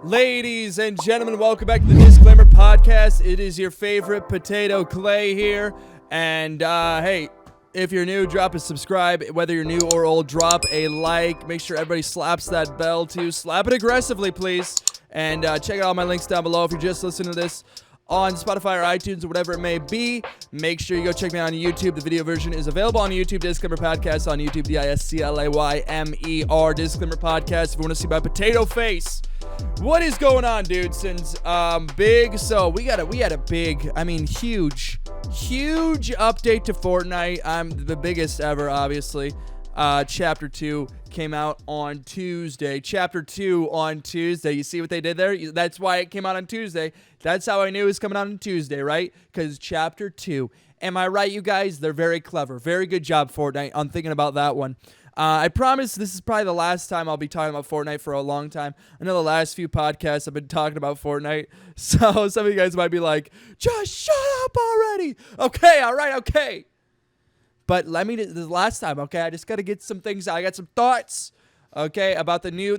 Ladies and gentlemen, welcome back to the DisClaymer podcast. It is your favorite potato Clay here. And hey, if you're new, drop a subscribe. Whether you're new or old, drop a like. Make sure everybody slaps that bell too. Slap it aggressively, please. And check out all my links down below if you're just listening to this on Spotify or iTunes or whatever it may be. Make sure you go check me out on YouTube. The video version is available on YouTube. DisClaymer Podcast on YouTube. DisClaymer Podcast. If you want to see my potato face. What is going on, dude? Since big, so we had a big, huge update to Fortnite. The biggest ever, obviously. Chapter 2 came out on Tuesday. Chapter 2 on Tuesday. You see what they did there? That's why it came out on Tuesday. That's how I knew it was coming out on Tuesday, right? Because Chapter 2. Am I right, you guys? They're very clever. Very good job, Fortnite. I'm thinking about that one. I promise this is probably the last time I'll be talking about Fortnite for a long time. I know the last few podcasts I've been talking about Fortnite. So some of you guys might be like, just shut up already. Okay, all right, okay. But let me, this is the last time, okay? I just got to get some things out. I got some thoughts, okay, about the new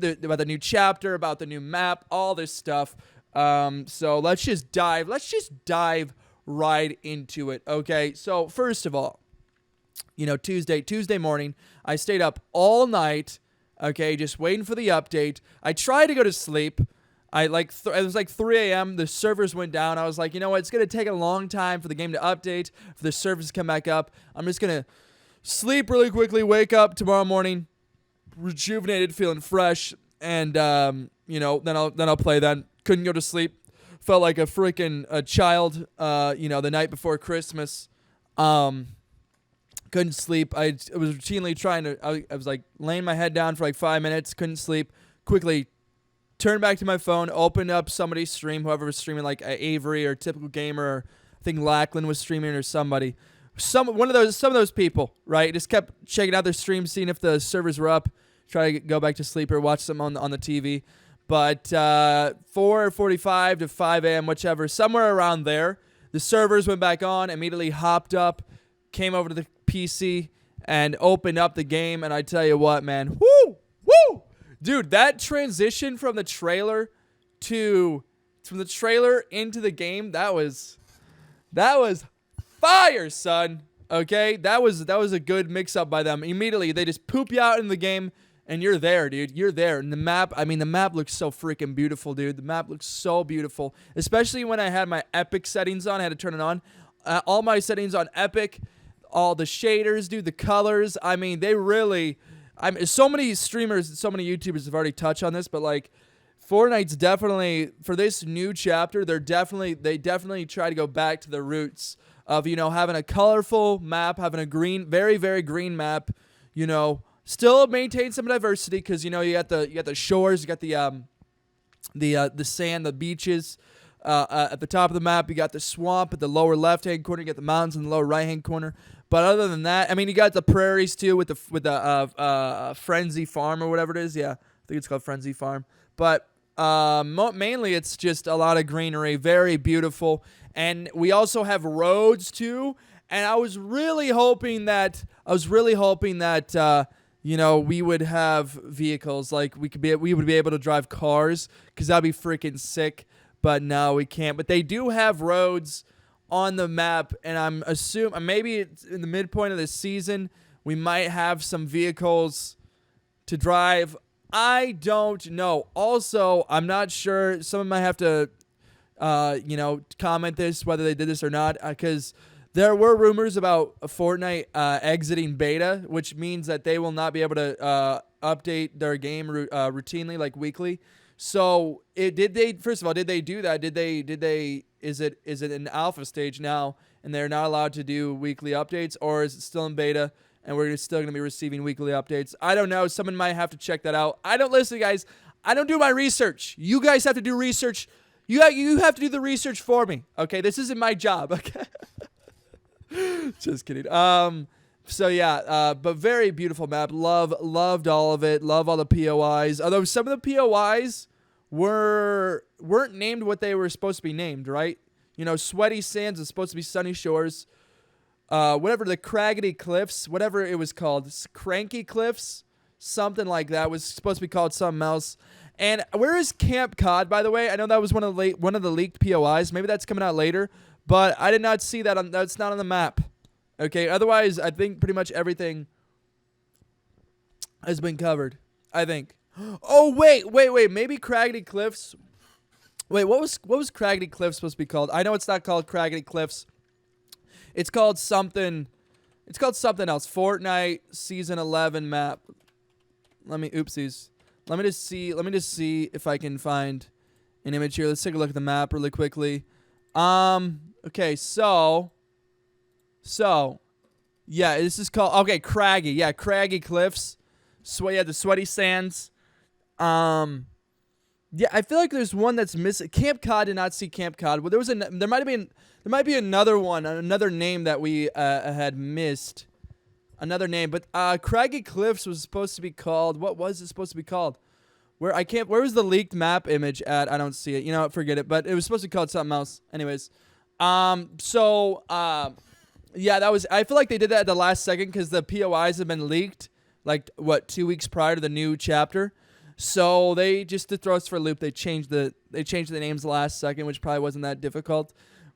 chapter, about the new map, all this stuff. So let's just dive right into it, okay? So first of all, Tuesday morning, I stayed up all night, okay, just waiting for the update. I tried to go to sleep. It was like 3 a.m. The servers went down. I was like, you know what? It's going to take a long time for the game to update, for the servers to come back up. I'm just going to sleep really quickly, wake up tomorrow morning, rejuvenated, feeling fresh, and, then I'll play then. Couldn't go to sleep. Felt like a freaking child, the night before Christmas. Couldn't sleep. I was routinely trying to, I was like laying my head down for like 5 minutes, couldn't sleep. Quickly turned back to my phone, opened up somebody's stream, whoever was streaming, like Avery or Typical Gamer, or I think Lackland was streaming or somebody. Some of those people, right? Just kept checking out their stream, seeing if the servers were up, try to go back to sleep or watch some on the TV. But 4:45 to 5 a.m., whichever, somewhere around there, the servers went back on, immediately hopped up, came over to the PC and opened up the game, and I tell you what, man, woo, dude, that transition from the trailer into the game, that was fire, son. Okay, that was a good mix up by them. Immediately, they just poop you out in the game, and you're there, dude. You're there. And the map looks so freaking beautiful, dude. The map looks so beautiful, especially when I had my Epic settings on. I had to turn it on. All my settings on Epic. All the shaders, dude, the colors. They really, so many streamers, so many YouTubers have already touched on this, but like Fortnite's definitely, for this new chapter, they definitely try to go back to the roots of, having a colorful map, having a green, very, very green map, still maintain some diversity because, you got the shores, you got the sand, the beaches. At the top of the map, you got the swamp at the lower left-hand corner. You got the mountains in the lower right-hand corner. But other than that, you got the prairies too with the Frenzy Farm or whatever it is. Yeah, I think it's called Frenzy Farm. But mainly, it's just a lot of greenery, very beautiful. And we also have roads too. And I was really hoping that we would have vehicles, like we would be able to drive cars, because that'd be freaking sick. But no, we can't. But they do have roads on the map, and I'm assuming maybe it's in the midpoint of the season, we might have some vehicles to drive. I don't know. Also, I'm not sure. Someone might have to, comment this, whether they did this or not, because there were rumors about Fortnite exiting beta, which means that they will not be able to update their game routinely, like weekly. So did they do that? Is it in alpha stage now and they're not allowed to do weekly updates, or is it still in beta and we're still going to be receiving weekly updates? I don't know. Someone might have to check that out. Listen, guys, I don't do my research. You guys have to do research. You have to do the research for me. Okay. This isn't my job. Okay. Just kidding. So yeah, but very beautiful map. Loved all of it. Love all the POIs. Although some of the POIs weren't named what they were supposed to be named, right? Sweaty Sands is supposed to be Sunny Shores. Whatever, the Craggedy Cliffs, whatever it was called, Cranky Cliffs, something like that, was supposed to be called something else. And where is Camp Cod, by the way? I know that was one of the leaked POIs. Maybe that's coming out later, but I did not see that. That's not on the map. Okay. Otherwise, I think pretty much everything has been covered. I think. Oh wait. Maybe Craggedy Cliffs. Wait, what was Craggedy Cliffs supposed to be called? I know it's not called Craggedy Cliffs. It's called something. It's called something else. Fortnite Season 11 map. Oopsies. Let me just see if I can find an image here. Let's take a look at the map really quickly. Okay, so yeah, this is called Craggy. Yeah, Craggy Cliffs. The sweaty sands. Yeah, I feel like there's one that's missing. Camp Cod, did not see Camp Cod. Well, there might be another one, another name that we had missed. Another name, but Craggy Cliffs was supposed to be called. What was it supposed to be called? Where was the leaked map image at? I don't see it. You know what? Forget it. But it was supposed to be called something else. Anyways, yeah, that was. I feel like they did that at the last second because the POIs have been leaked, like 2 weeks prior to the new chapter. So they just to throw us for a loop, they changed the names last second, which probably wasn't that difficult.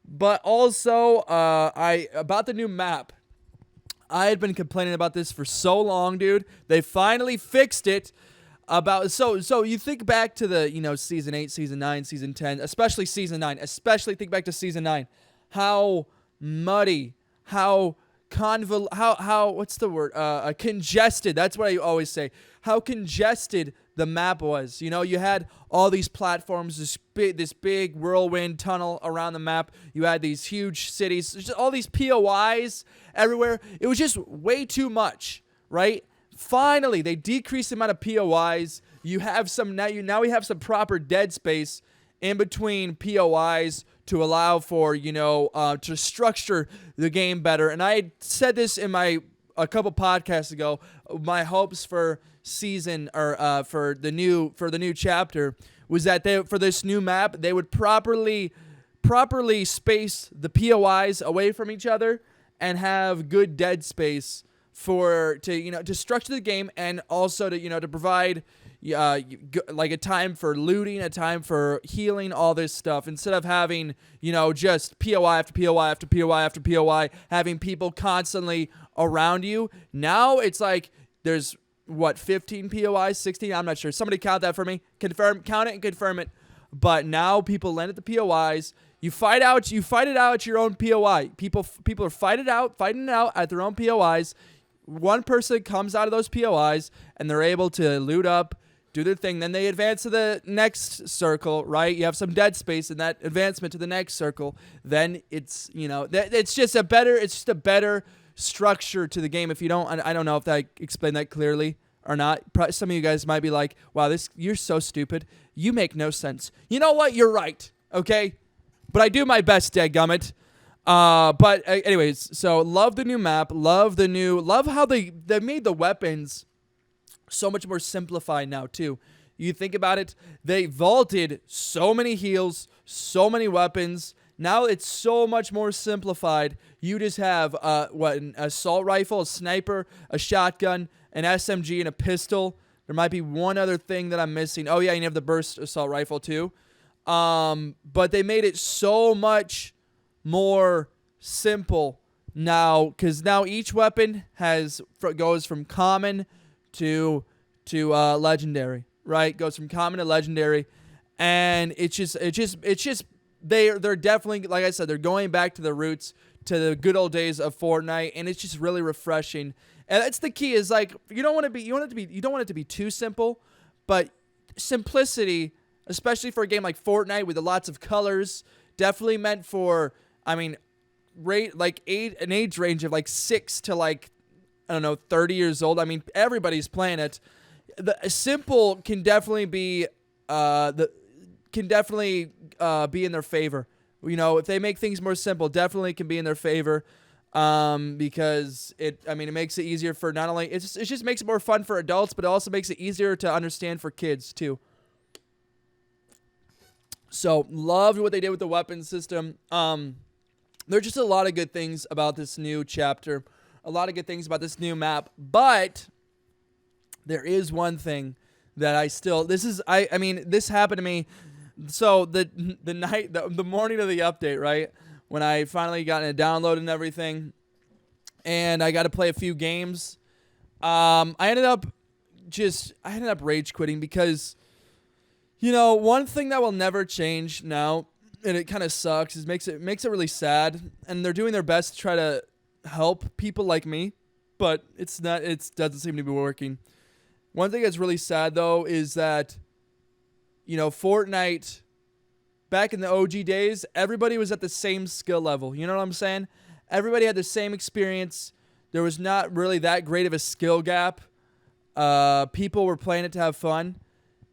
But also, about the new map. I had been complaining about this for so long, dude. They finally fixed it. So you think back to the season 8, season 9, season 10, especially season 9. Especially think back to season 9. How muddy, how what's the word? Congested. That's what I always say. How congested the map was. You had all these platforms, this big whirlwind tunnel around the map. You had these huge cities, just all these POIs everywhere. It was just way too much, right? Finally, they decreased the amount of POIs. You have some now we have some proper dead space in between POIs to allow for, to structure the game better. And I said this in a couple podcasts ago, my hopes for season or for the new chapter was that for this new map, they would properly space the POIs away from each other and have good dead space to structure the game, and also to provide like a time for looting, a time for healing, all this stuff, instead of having just POI after POI after POI after POI, having people constantly around you. Now it's like there's 15 POIs, 16, I'm not sure. Somebody count that for me. Count it and confirm it. But now people land at the POIs. You fight it out at your own POI. People are fighting it out at their own POIs. One person comes out of those POIs and they're able to loot up, do their thing. Then they advance to the next circle, right? You have some dead space in that advancement to the next circle. Then it's just a better structure to the game. If you don't, I don't know if I explained that clearly or not. Some of you guys might be like, wow, you're so stupid. You make no sense. You know what? You're right. Okay. But I do my best, dadgummit. But anyways, so love the new map. Love how they made the weapons so much more simplified now too. You think about it, they vaulted so many heals, so many weapons. Now it's so much more simplified. You just have an assault rifle, a sniper, a shotgun, an SMG, and a pistol. There might be one other thing that I'm missing. Oh yeah, you have the burst assault rifle too. But they made it so much more simple now, because now each weapon goes from common to legendary, right? Goes from common to legendary, and it's just they're definitely, like I said, they're going back to the roots, to the good old days of Fortnite, and it's just really refreshing. And that's the key, is like you don't want it to be too simple, but simplicity, especially for a game like Fortnite with lots of colors, definitely meant for, an age range of 6 to 30 years old. I mean, everybody's playing it. The simple can definitely be be in their favor. If they make things more simple, definitely can be in their favor. Because it makes it easier for not only, it just makes it more fun for adults, but it also makes it easier to understand for kids too. So loved what they did with the weapon system. There's just a lot of good things about this new chapter, a lot of good things about this new map, but there is one thing that I still, I mean, this happened to me. So the morning of the update, right? When I finally got it downloaded and everything, and I got to play a few games, I ended up rage quitting because, one thing that will never change now, and it kind of sucks, is makes it really sad, and they're doing their best to try to help people like me, but it doesn't seem to be working. One thing that's really sad though is that, Fortnite, back in the OG days, everybody was at the same skill level. You know what I'm saying? Everybody had the same experience. There was not really that great of a skill gap. People were playing it to have fun.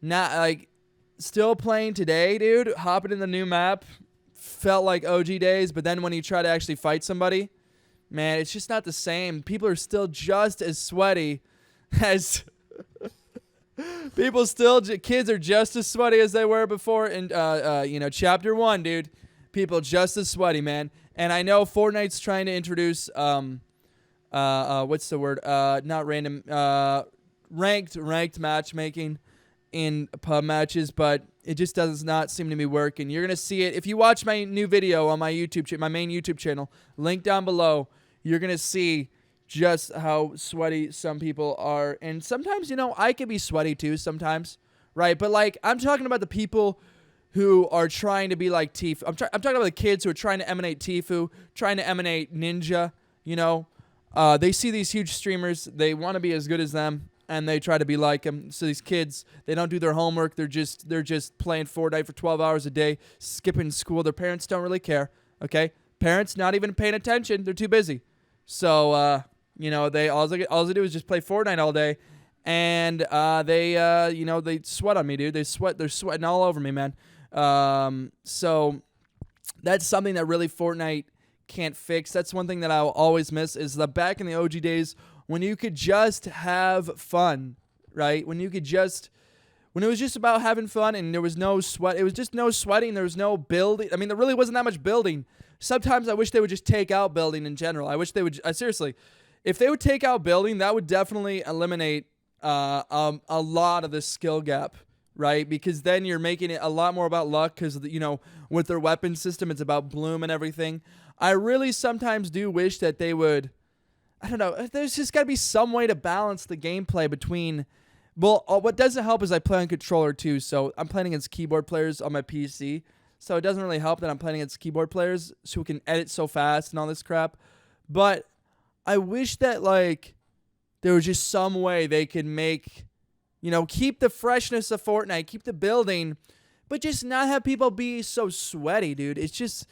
Not like still playing today, dude. Hopping in the new map felt like OG days, but then when you try to actually fight somebody, man, it's just not the same. People are still just as sweaty as kids are just as sweaty as they were before in chapter 1, dude. People just as sweaty, man. And I know Fortnite's trying to introduce what's the word? Not random, ranked matchmaking in pub matches, but it just does not seem to be working. You're gonna see it if you watch my new video on my my main YouTube channel. Link down below. You're gonna see just how sweaty some people are, and sometimes I can be sweaty too sometimes, right? But like I'm talking about the people who are trying to be like Tfue. I'm talking about the kids who are trying to emanate Tfue, trying to emanate Ninja. They see these huge streamers, they want to be as good as them, and they try to be like them. So these kids, they don't do their homework. They're just playing Fortnite for 12 hours a day, skipping school. Their parents don't really care. Okay, parents not even paying attention. They're too busy. So they all they do is just play Fortnite all day, and they sweat on me, dude. They're sweating all over me, man. So that's something that really Fortnite can't fix. That's one thing that I'll always miss is the back in the OG days when you could just have fun, right? When it was just about having fun and there was no sweat. It was just no sweating. There was no building. I mean, there really wasn't that much building. Sometimes I wish they would just take out building in general. I wish they would, seriously, if they would take out building, that would definitely eliminate a lot of the skill gap, right? Because then you're making it a lot more about luck because, with their weapon system, it's about bloom and everything. I really sometimes do wish that they would, I don't know, there's just got to be some way to balance the gameplay between, well, what doesn't help is I play on controller too, so I'm playing against keyboard players on my PC, so it doesn't really help that I'm playing against keyboard players who can edit so fast and all this crap, but I wish that, like, there was just some way they could make, keep the freshness of Fortnite, keep the building, but just not have people be so sweaty, dude. It's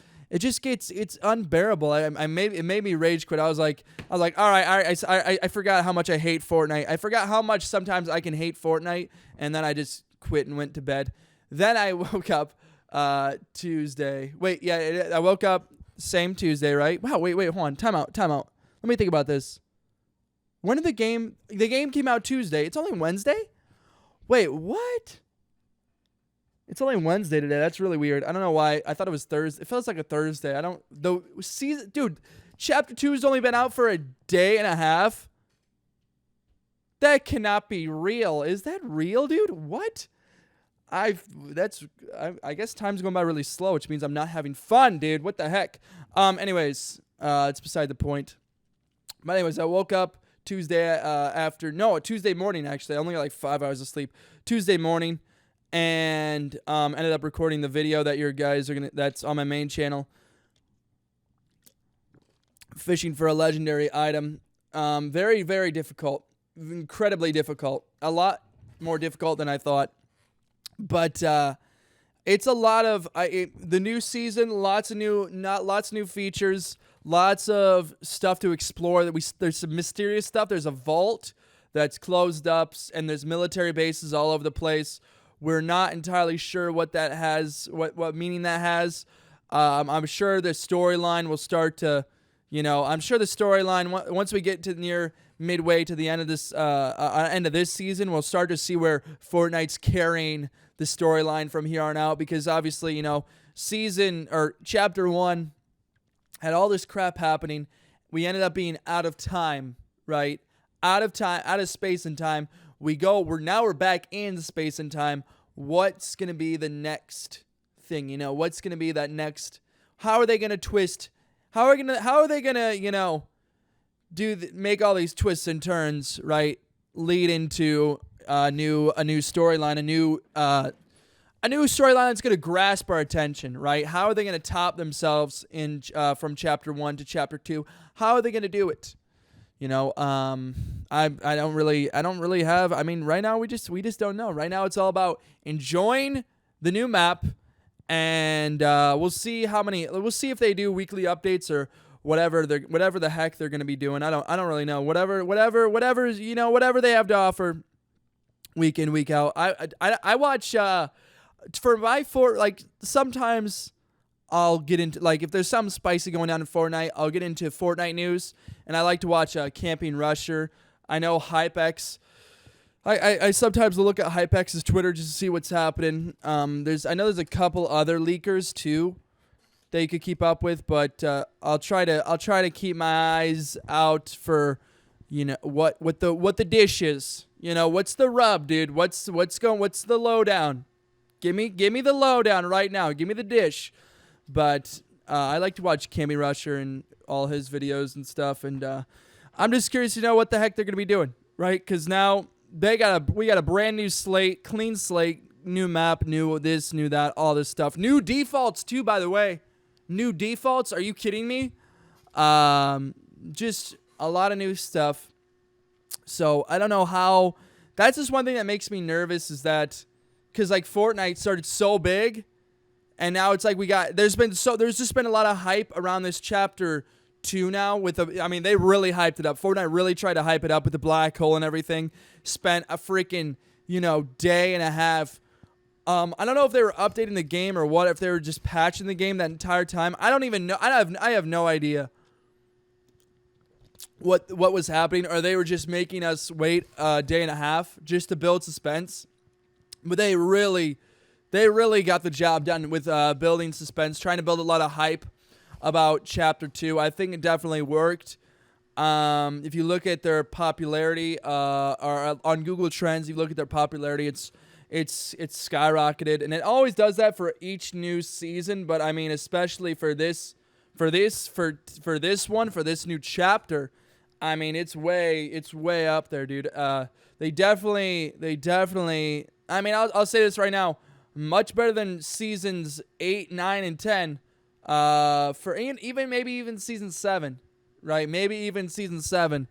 unbearable. It made me rage quit. I was like, all right. I forgot how much I hate Fortnite. I forgot how much sometimes I can hate Fortnite, and then I just quit and went to bed. Then I woke up Tuesday. Wait, yeah, I woke up same Tuesday, right? Wow, wait, hold on. Time out. Let me think about this. When did the game came out Tuesday? It's only Wednesday? Wait, what? It's only Wednesday today. That's really weird. I don't know why. I thought it was Thursday. It feels like a Thursday. Dude, Chapter 2 has only been out for a day and a half. That cannot be real. Is that real, dude? What? I guess time's going by really slow, which means I'm not having fun, dude. What the heck? Anyways, it's beside the point. But anyways, I woke up Tuesday morning, actually. I only got like 5 hours of sleep. Tuesday morning. And ended up recording the video that you guys that's on my main channel. Fishing for a legendary item. Very, very difficult. Incredibly difficult. A lot more difficult than I thought. But it's a lot of the new season, lots of new features, lots of stuff to explore. There's some mysterious stuff. There's a vault that's closed up, and there's military bases all over the place. We're not entirely sure what that has, what meaning that has. I'm sure the storyline will start to, once we get to near midway to the end of this season, we'll start to see where Fortnite's carrying the storyline from here on out. Because obviously, Chapter 1 had all this crap happening. We ended up being out of time, right? Out of space and time. we're back in space and time. What's going to be the next thing? You know, what's going to be that next? How are they going to twist? How are they going to, you know, make all these twists and turns, right? Lead into a new storyline, a new storyline that's going to grasp our attention, right? How are they going to top themselves in from chapter 1 to chapter 2? How are they going to do it? You know, I don't really have. I mean, right now we just don't know. Right now it's all about enjoying the new map, and we'll see if they do weekly updates or whatever the heck they're going to be doing. I don't really know. Whatever you know, whatever they have to offer, week in, week out. I watch sometimes I'll get into, like, if there's something spicy going on in Fortnite, I'll get into Fortnite news, and I like to watch Camping Rusher. I know HypeX. I sometimes look at HypeX's Twitter just to see what's happening. I know there's a couple other leakers too that you could keep up with, but I'll try to keep my eyes out for, you know, what the dish is. You know, what's the rub, dude? What's the lowdown? Give me the lowdown right now. Give me the dish. But I like to watch Camping Rusher and all his videos and stuff, and I'm just curious to know what the heck they're gonna be doing, right? Because now we got a brand new slate, clean slate, new map, new this, new that, all this stuff, new defaults too. By the way, new defaults. Are you kidding me? Just a lot of new stuff. So I don't know how. That's just one thing that makes me nervous, is that because like Fortnite started so big. And now it's like there's just been a lot of hype around this chapter 2 now they really hyped it up. Fortnite really tried to hype it up with the black hole and everything. Spent a freaking, you know, day and a half. I don't know if they were updating the game or what, if they were just patching the game that entire time. I don't even know. I have no idea what was happening, or they were just making us wait a day and a half just to build suspense. But they really got the job done with building suspense, trying to build a lot of hype about Chapter 2. I think it definitely worked. If you look at their popularity, or on Google Trends, if you look at their popularity, it's skyrocketed, and it always does that for each new season. But I mean, especially for this new chapter, I mean, it's way up there, dude. They definitely. I mean, I'll say this right now. Much better than seasons 8, 9, and 10. For even season 7, right? Maybe even season 7.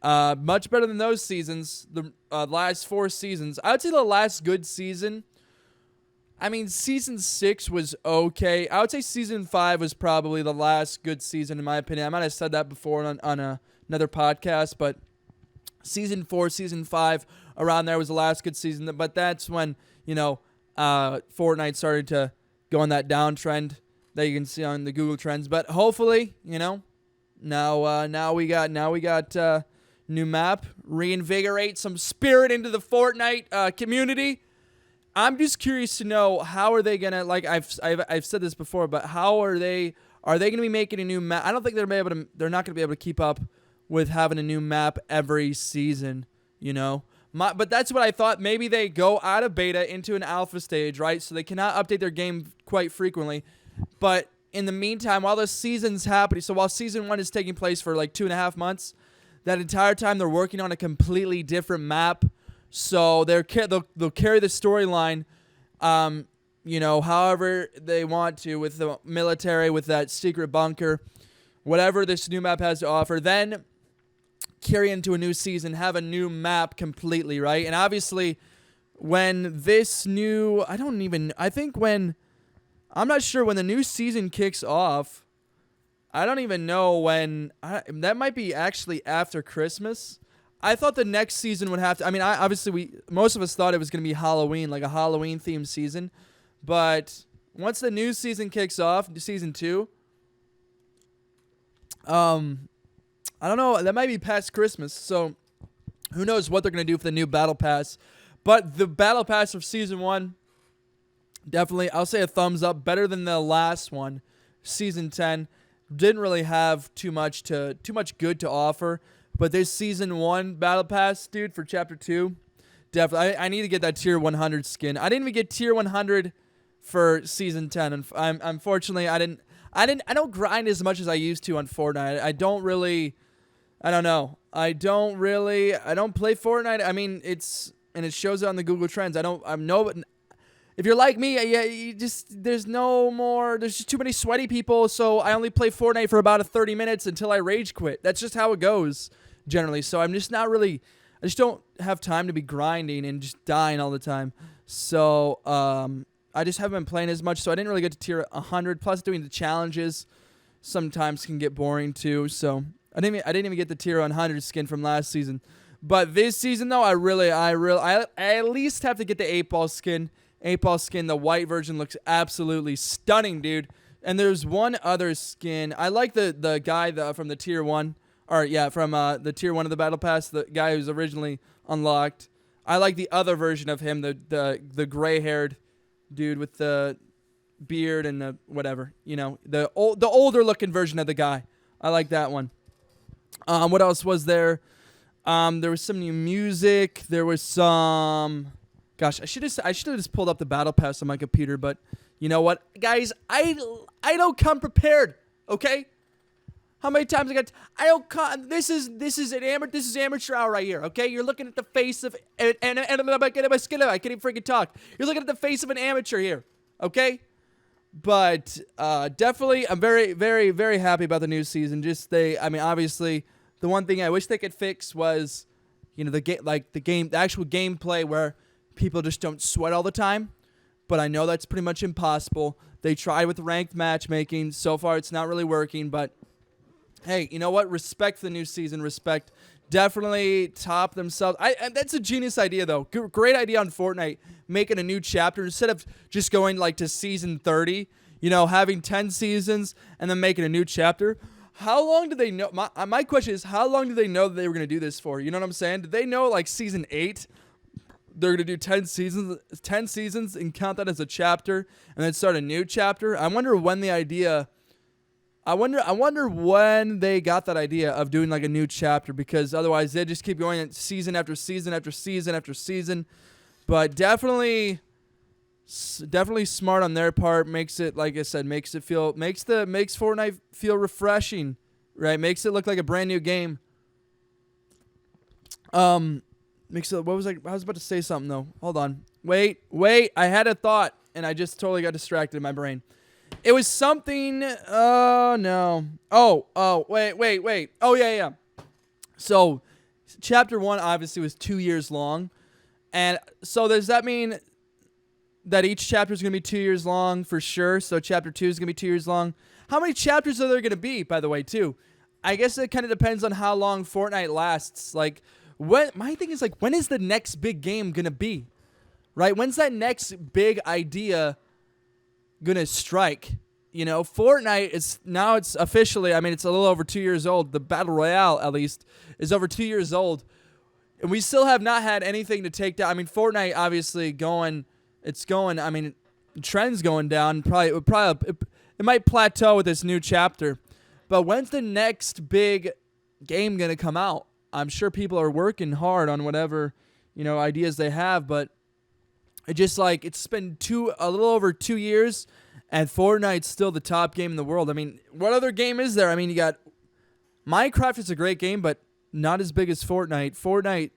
Much better than those seasons. The last 4 seasons. I would say the last good season. I mean, season 6 was okay. I would say season 5 was probably the last good season, in my opinion. I might have said that before on another podcast, but season 4, season 5, around there was the last good season. But that's when, you know, Fortnite started to go on that downtrend that you can see on the Google Trends. But hopefully, you know, now we got new map, reinvigorate some spirit into the Fortnite community. I'm just curious to know, how are they gonna, like I've said this before, but how are they gonna be making a new map? I don't think they're not gonna be able to keep up with having a new map every season, you know. But that's what I thought. Maybe they go out of beta into an alpha stage, right? So they cannot update their game quite frequently. But in the meantime, while the season's happening, so while season 1 is taking place for like 2.5 months, that entire time they're working on a completely different map. So they'll carry the storyline, you know, however they want to, with the military, with that secret bunker, whatever this new map has to offer. Then carry into a new season, have a new map completely, right? And obviously, when this new, I'm not sure when the new season kicks off. I don't even know when. That might be actually after Christmas. I thought the next season would have to. I mean, most of us thought it was going to be Halloween, like a Halloween themed season. But once the new season kicks off, season 2, I don't know. That might be past Christmas. So who knows what they're going to do for the new Battle Pass. But the Battle Pass of Season 1, definitely, I'll say a thumbs up. Better than the last one, Season 10. Didn't really have too much good to offer. But this Season 1 Battle Pass, dude, for Chapter 2, Definitely. I need to get that tier 100 skin. I didn't even get tier 100 for season 10, and unfortunately I don't grind as much as I used to on Fortnite. I don't know. I don't play Fortnite. I mean, it shows it on the Google Trends. If you're like me, yeah, there's just too many sweaty people, so I only play Fortnite for about 30 minutes until I rage quit. That's just how it goes generally. So I just don't have time to be grinding and just dying all the time. So I just haven't been playing as much, so I didn't really get to tier 100. Plus, doing the challenges sometimes can get boring too. So I didn't even get the tier 100 skin from last season. But this season, though, I at least have to get the 8-ball skin. 8-ball skin, the white version looks absolutely stunning, dude. And there's one other skin. I like the guy from the tier 1. From the tier 1 of the battle pass, the guy who's originally unlocked. I like the other version of him, the gray-haired dude with the beard and the whatever, the older looking version of the guy. I like that one. What else was there? There was some new music. There was some. Gosh, I should have just pulled up the battle pass on my computer, but you know what, guys? I don't come prepared. Okay. How many times I don't come. This is amateur hour right here. Okay, you're looking at the face of and I can't even freaking talk. You're looking at the face of an amateur here. Okay. But definitely, I'm very, very, very happy about the new season. Obviously, the one thing I wish they could fix was, the actual gameplay where people just don't sweat all the time. But I know that's pretty much impossible. They tried with ranked matchmaking. So far, it's not really working. But hey, you know what? Respect the new season. Respect. Definitely top themselves. That's a genius idea, though. Great idea on Fortnite, making a new chapter instead of just going to season 30. Having 10 seasons and then making a new chapter. How long did they know? My question is, how long did they know that they were going to do this for? You know what I'm saying? Did they know season 8? They're going to do 10 seasons and count that as a chapter and then start a new chapter. I wonder when they got that idea of doing a new chapter, because otherwise they just keep going season after season after season after season. But definitely smart on their part. Makes it, like I said, makes Fortnite feel refreshing, right? Makes it look like a brand new game. I was about to say something though. Hold on. Wait. I had a thought and I just totally got distracted in my brain. It was something. Oh no. Oh. Wait. Oh yeah. So, chapter 1 obviously was 2 years long, and so does that mean that each chapter is going to be 2 years long for sure? So chapter 2 is going to be 2 years long. How many chapters are there going to be, by the way, too? I guess it kind of depends on how long Fortnite lasts. My thing is when is the next big game going to be? Right? When's that next big idea gonna strike? Fortnite it's officially, it's a little over 2 years old. The Battle Royale, at least, is over 2 years old. And we still have not had anything to take down. Fortnite obviously trend's going down. It might plateau with this new chapter. But when's the next big game gonna come out? I'm sure people are working hard on whatever, ideas they have, but it just it's been a little over 2 years, and Fortnite's still the top game in the world. What other game is there? You got Minecraft is a great game, but not as big as Fortnite.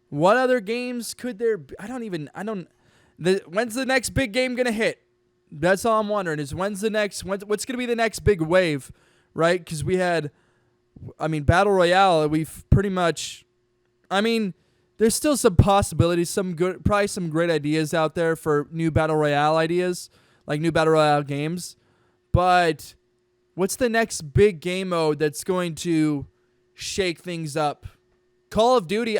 What other games could there be? When's the next big game gonna hit? That's all I'm wondering is what's gonna be the next big wave, right? Because we had, Battle Royale, we've pretty much, there's still some possibilities, probably some great ideas out there for new Battle Royale ideas, new Battle Royale games. But what's the next big game mode that's going to shake things up? Call of Duty.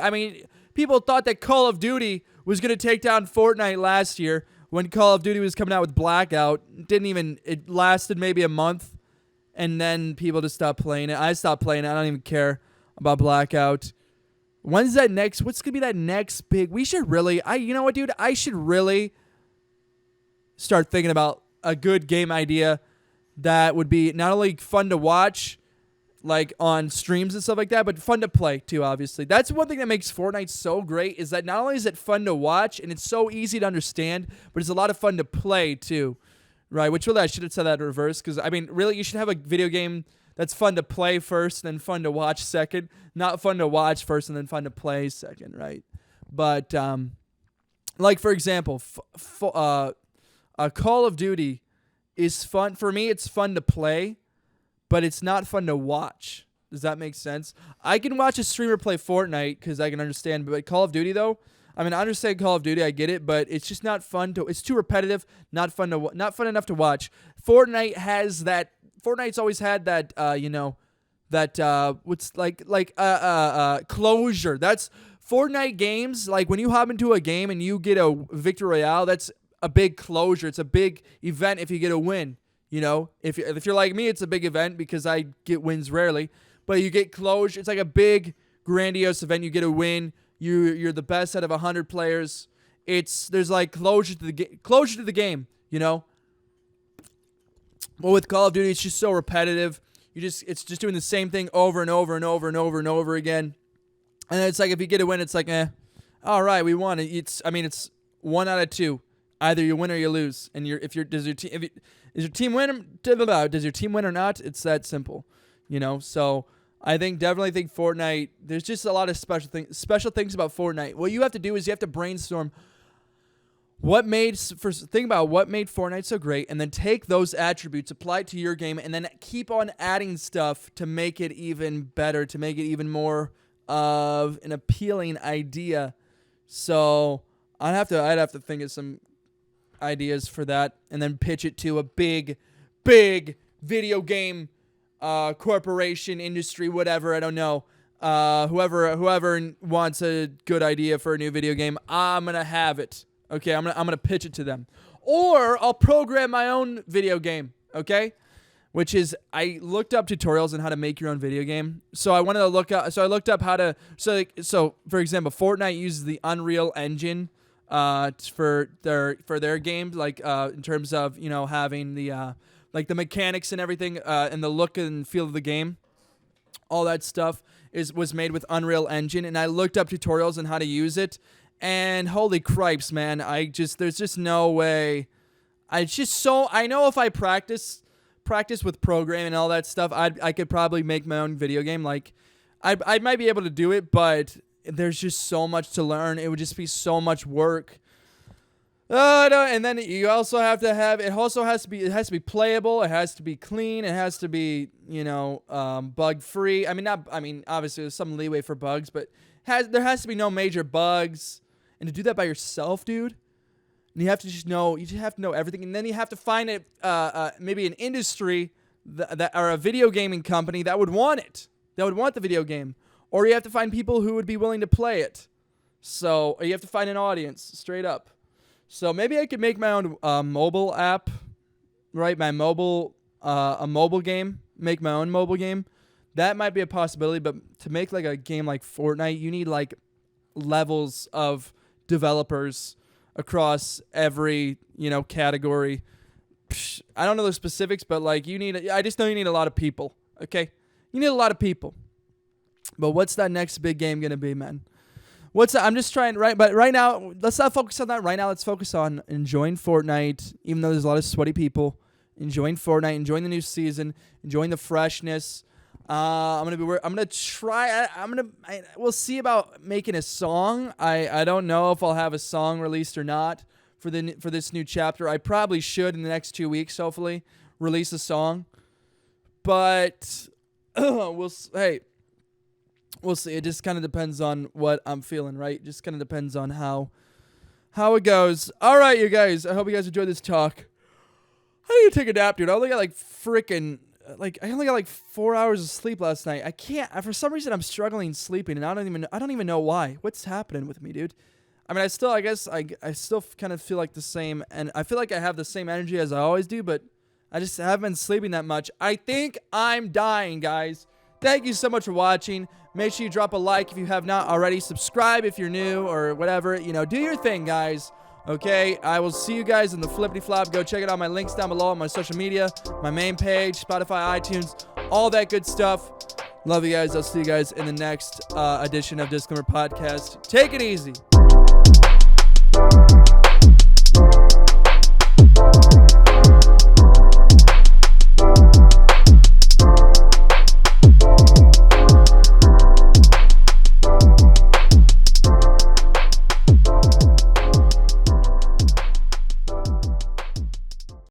People thought that Call of Duty was going to take down Fortnite last year when Call of Duty was coming out with Blackout. It lasted maybe a month, and then people just stopped playing it. I stopped playing it. I don't even care about Blackout. What's going to be that next big? We should really, you know what, dude? I should really start thinking about a good game idea that would be not only fun to watch like on streams and stuff like that, but fun to play too, obviously. That's one thing that makes Fortnite so great, is that not only is it fun to watch and it's so easy to understand, but it's a lot of fun to play too, right? Which really I should have said that in reverse, because I mean, really, you should have a video game that's fun to play first, and then fun to watch second, not fun to watch first and then fun to play second, right? But like for example, Call of Duty is fun for me. It's fun to play, but it's not fun to watch. Does that make sense? I can watch a streamer play Fortnite because I can understand, but Call of Duty though, I mean, I understand Call of Duty, I get it, but it's just not fun to. It's too repetitive, not fun enough to watch. Fortnite has that. Fortnite's always had that, what's closure. That's Fortnite games. Like when you hop into a game and you get a victory royale, that's a big closure. It's a big event if you get a win. You know, if you're like me, it's a big event because I get wins rarely. But you get closure. It's like a big, grandiose event. You get a win. You're the best out of 100 players. There's like closure to the game. You know. But with Call of Duty, it's just so repetitive. It's just doing the same thing over and over and over and over and over again. And then it's like if you get a win, it's like all right, we won. It's 1 out of 2. Either you win or you lose. And does your team win or not? It's that simple, you know. So I definitely think Fortnite. There's just a lot of special things about Fortnite. What you have to do is you have to brainstorm think about what made Fortnite so great, and then take those attributes, apply it to your game, and then keep on adding stuff to make it even better, to make it even more of an appealing idea. So I'd have to think of some ideas for that, and then pitch it to a big video game corporation, industry, whatever. I don't know. Whoever wants a good idea for a new video game, I'm gonna have it. Okay, I'm gonna pitch it to them, or I'll program my own video game. Okay, which is I looked up tutorials on how to make your own video game. So I wanted to look up. So I looked up how to. So for example, Fortnite uses the Unreal Engine for their games, like in terms of having the like the mechanics and everything and the look and feel of the game. All that stuff was made with Unreal Engine, and I looked up tutorials on how to use it. And holy cripes, man, there's just no way. I know if I practice with programming and all that stuff, I could probably make my own video game. Like, I might be able to do it, but there's just so much to learn. It would just be so much work. And then you also have to have, it has to be playable. It has to be clean. It has to be, bug free. Obviously there's some leeway for bugs, but there has to be no major bugs. And to do that by yourself, dude, and you have to know everything. And then you have to find maybe an industry that or a video gaming company that would want it, that would want the video game. Or you have to find people who would be willing to play it. So you have to find an audience, straight up. So maybe I could make my own mobile app, right? A mobile game, make my own mobile game. That might be a possibility, but to make like a game like Fortnite, you need like levels of developers across every, category. I don't know the specifics, but like I just know you need a lot of people. Okay. You need a lot of people. But what's that next big game going to be, man? I'm just trying, right? But right now, let's not focus on that. Right now, let's focus on enjoying Fortnite, even though there's a lot of sweaty people. Enjoying Fortnite, enjoying the new season, enjoying the freshness. We'll see about making a song. I don't know if I'll have a song released or not for this new chapter. I probably should in the next 2 weeks, hopefully, release a song. But we'll see. It just kind of depends on what I'm feeling, right? Just kind of depends on how it goes. All right, you guys. I hope you guys enjoyed this talk. I need to take a nap, dude. I only got like 4 hours of sleep last night. I can't. For some reason, I'm struggling sleeping, and I don't even know why. What's happening with me, dude? I mean, I still kind of feel like the same, and I feel like I have the same energy as I always do, but I just haven't been sleeping that much. I think I'm dying, guys. Thank you so much for watching. Make sure you drop a like if you have not already. Subscribe if you're new or whatever. Do your thing, guys. Okay, I will see you guys in the flippity flop. Go check out all my links down below on my social media, my main page, Spotify, iTunes, all that good stuff. Love you guys. I'll see you guys in the next edition of DisClaymer Podcast. Take it easy.